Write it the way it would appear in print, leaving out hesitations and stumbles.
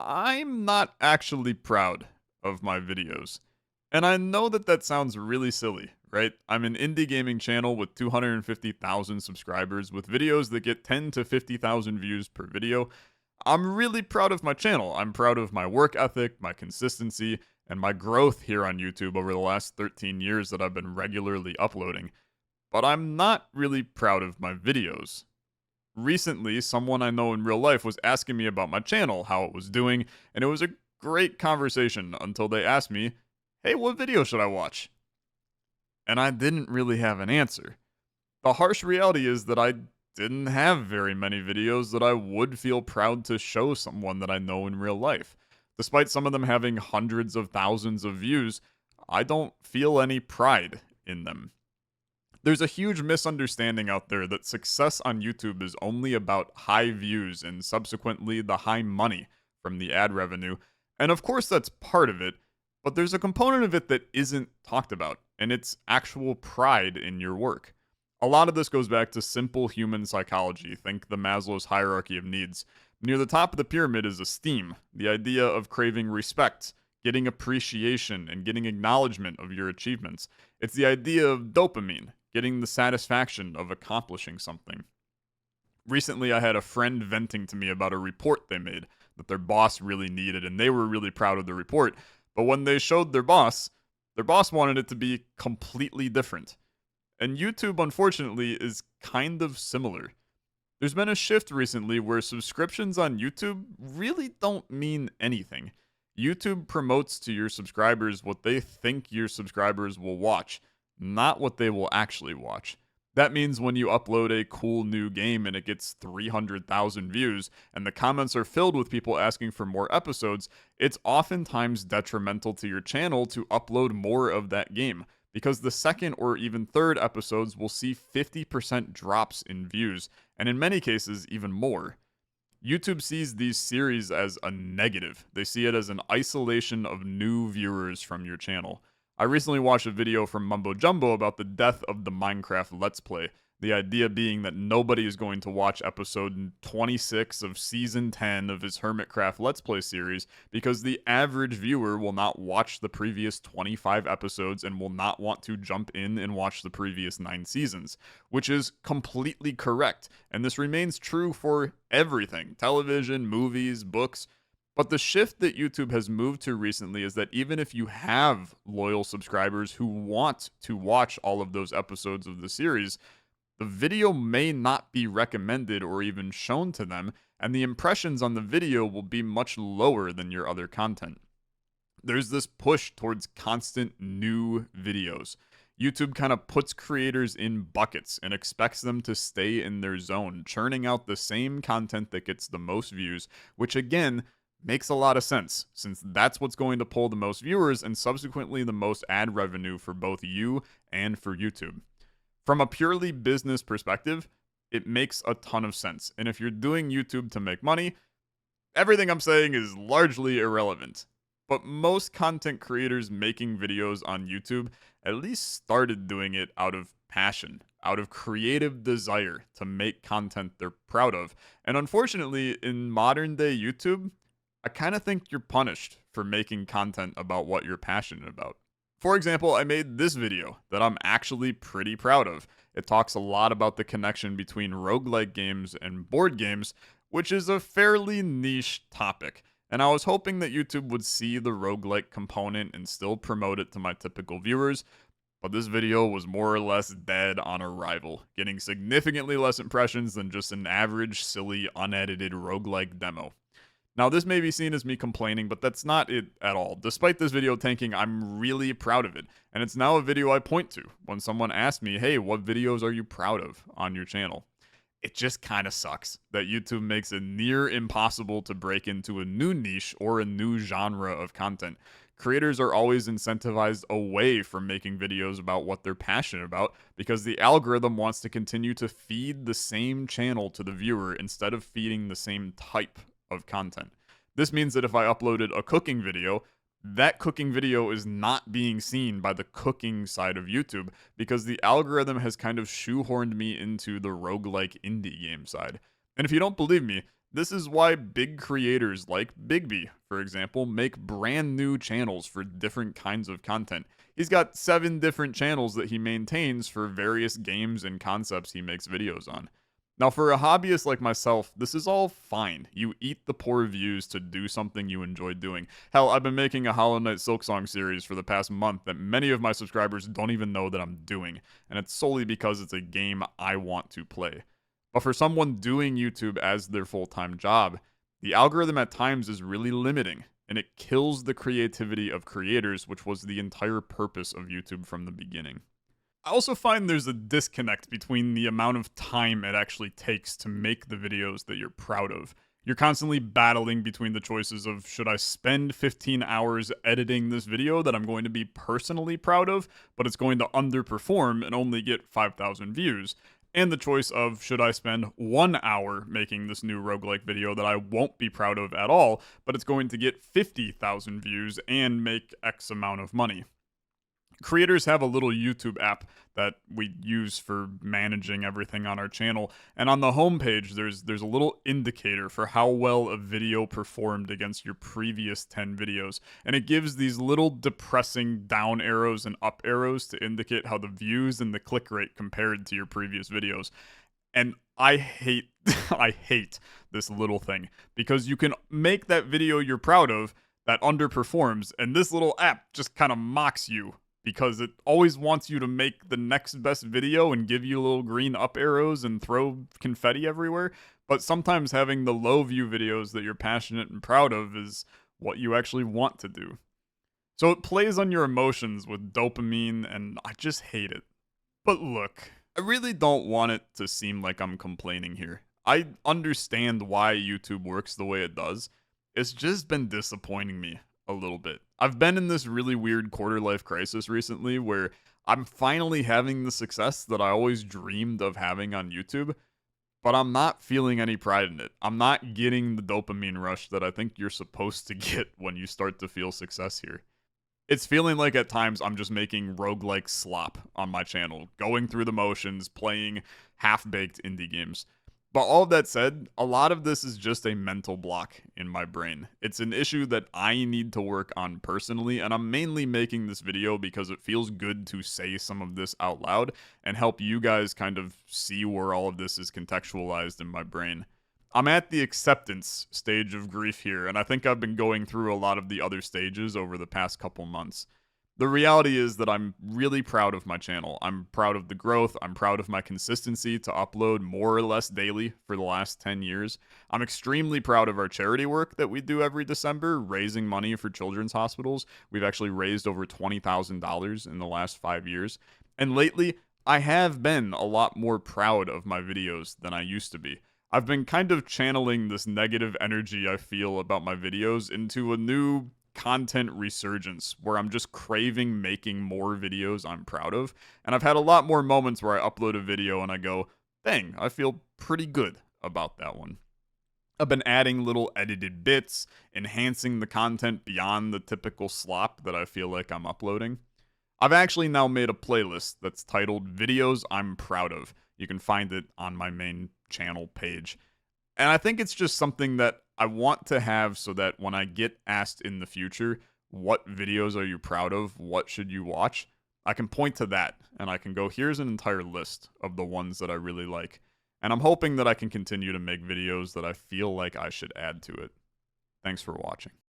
I'm not actually proud of my videos. And I know that that sounds really silly, right? I'm an indie gaming channel with 250,000 subscribers with videos that get 10 to 50,000 views per video. I'm really proud of my channel. I'm proud of my work ethic, my consistency, and my growth here on YouTube over the last 13 years that I've been regularly uploading. But I'm not really proud of my videos. Recently, someone I know in real life was asking me about my channel, how it was doing, and it was a great conversation until they asked me, "Hey, what video should I watch?" And I didn't really have an answer. The harsh reality is that I didn't have very many videos that I would feel proud to show someone that I know in real life. Despite some of them having hundreds of thousands of views, I don't feel any pride in them. There's a huge misunderstanding out there that success on YouTube is only about high views and subsequently the high money from the ad revenue. And of course, that's part of it, but there's a component of it that isn't talked about, and it's actual pride in your work. A lot of this goes back to simple human psychology. Think the Maslow's hierarchy of needs. Near the top of the pyramid is esteem, the idea of craving respect, getting appreciation, and getting acknowledgement of your achievements. It's the idea of dopamine, getting the satisfaction of accomplishing something. Recently, I had a friend venting to me about a report they made that their boss really needed, and they were really proud of the report. But when they showed their boss wanted it to be completely different. And YouTube, unfortunately, is kind of similar. There's been a shift recently where subscriptions on YouTube really don't mean anything. YouTube promotes to your subscribers what they think your subscribers will watch, not what they will actually watch. That means when you upload a cool new game and it gets 300,000 views and the comments are filled with people asking for more episodes, it's oftentimes detrimental to your channel to upload more of that game because the second or even third episodes will see 50% drops in views, and in many cases, even more. YouTube sees these series as a negative. They see it as an isolation of new viewers from your channel. I recently watched a video from Mumbo Jumbo about the death of the Minecraft Let's Play. The idea being that nobody is going to watch episode 26 of season 10 of his Hermitcraft Let's Play series because the average viewer will not watch the previous 25 episodes and will not want to jump in and watch the previous 9 seasons, which is completely correct. And this remains true for everything: television, movies, books. But the shift that YouTube has moved to recently is that even if you have loyal subscribers who want to watch all of those episodes of the series, the video may not be recommended or even shown to them, and the impressions on the video will be much lower than your other content. There's this push towards constant new videos. YouTube kind of puts creators in buckets and expects them to stay in their zone, churning out the same content that gets the most views, which again makes a lot of sense, since that's what's going to pull the most viewers and subsequently the most ad revenue for both you and for YouTube. From a purely business perspective, it makes a ton of sense. And if you're doing YouTube to make money, everything I'm saying is largely irrelevant. But most content creators making videos on YouTube at least started doing it out of passion, out of creative desire to make content they're proud of. And unfortunately, in modern day YouTube, I kind of think you're punished for making content about what you're passionate about. For example, I made this video that I'm actually pretty proud of. It talks a lot about the connection between roguelike games and board games, which is a fairly niche topic. And I was hoping that YouTube would see the roguelike component and still promote it to my typical viewers, but this video was more or less dead on arrival, getting significantly less impressions than just an average, silly, unedited roguelike demo. Now, this may be seen as me complaining, but that's not it at all. Despite this video tanking, I'm really proud of it, and it's now a video I point to when someone asks me, "Hey, what videos are you proud of on your channel?" It just kind of sucks that YouTube makes it near impossible to break into a new niche or a new genre of content. Creators are always incentivized away from making videos about what they're passionate about because the algorithm wants to continue to feed the same channel to the viewer instead of feeding the same type of content. This means that if I uploaded a cooking video, that cooking video is not being seen by the cooking side of YouTube because the algorithm has kind of shoehorned me into the roguelike indie game side. And if you don't believe me, This is why big creators like Bigby, for example, make brand new channels for different kinds of content. He's got 7 different channels that he maintains for various games and concepts he makes videos on. Now, for a hobbyist like myself, this is all fine. You eat the poor views to do something you enjoy doing. Hell, I've been making a Hollow Knight Silksong series for the past month that many of my subscribers don't even know that I'm doing, and it's solely because it's a game I want to play. But for someone doing YouTube as their full-time job, the algorithm at times is really limiting, and it kills the creativity of creators, which was the entire purpose of YouTube from the beginning. I also find there's a disconnect between the amount of time it actually takes to make the videos that you're proud of. You're constantly battling between the choices of, should I spend 15 hours editing this video that I'm going to be personally proud of, but it's going to underperform and only get 5,000 views, and the choice of, should I spend 1 hour making this new roguelike video that I won't be proud of at all, but it's going to get 50,000 views and make X amount of money. Creators have a little YouTube app that we use for managing everything on our channel, and on the homepage there's a little indicator for how well a video performed against your previous 10 videos, and it gives these little depressing down arrows and up arrows to indicate how the views and the click rate compared to your previous videos. And I hate I hate this little thing, because you can make that video you're proud of that underperforms, and this little app just kind of mocks you because it always wants you to make the next best video and give you little green up arrows and throw confetti everywhere. But sometimes having the low view videos that you're passionate and proud of is what you actually want to do. So it plays on your emotions with dopamine, and I just hate it. But look, I really don't want it to seem like I'm complaining here. I understand why YouTube works the way it does. It's just been disappointing me a little bit. I've been in this really weird quarter life crisis recently where I'm finally having the success that I always dreamed of having on YouTube, but I'm not feeling any pride in it. I'm not getting the dopamine rush that I think you're supposed to get when you start to feel success here. It's feeling like at times I'm just making roguelike slop on my channel, going through the motions, playing half-baked indie games. But all of that said, a lot of this is just a mental block in my brain. It's an issue that I need to work on personally, and I'm mainly making this video because it feels good to say some of this out loud and help you guys kind of see where all of this is contextualized in my brain. I'm at the acceptance stage of grief here, and I think I've been going through a lot of the other stages over the past couple months. The reality is that I'm really proud of my channel. I'm proud of the growth. I'm proud of my consistency to upload more or less daily for the last 10 years. I'm extremely proud of our charity work that we do every December, raising money for children's hospitals. We've actually raised over $20,000 in the last 5 years. And lately, I have been a lot more proud of my videos than I used to be. I've been kind of channeling this negative energy I feel about my videos into a new content resurgence where I'm just craving making more videos I'm proud of. And I've had a lot more moments where I upload a video and I go, dang, I feel pretty good about that one. I've been adding little edited bits, enhancing the content beyond the typical slop that I feel like I'm uploading. I've actually now made a playlist that's titled Videos I'm Proud of. You can find it on my main channel page. And I think it's just something that I want to have so that when I get asked in the future, what videos are you proud of? What should you watch? I can point to that and I can go, here's an entire list of the ones that I really like. And I'm hoping that I can continue to make videos that I feel like I should add to it. Thanks for watching.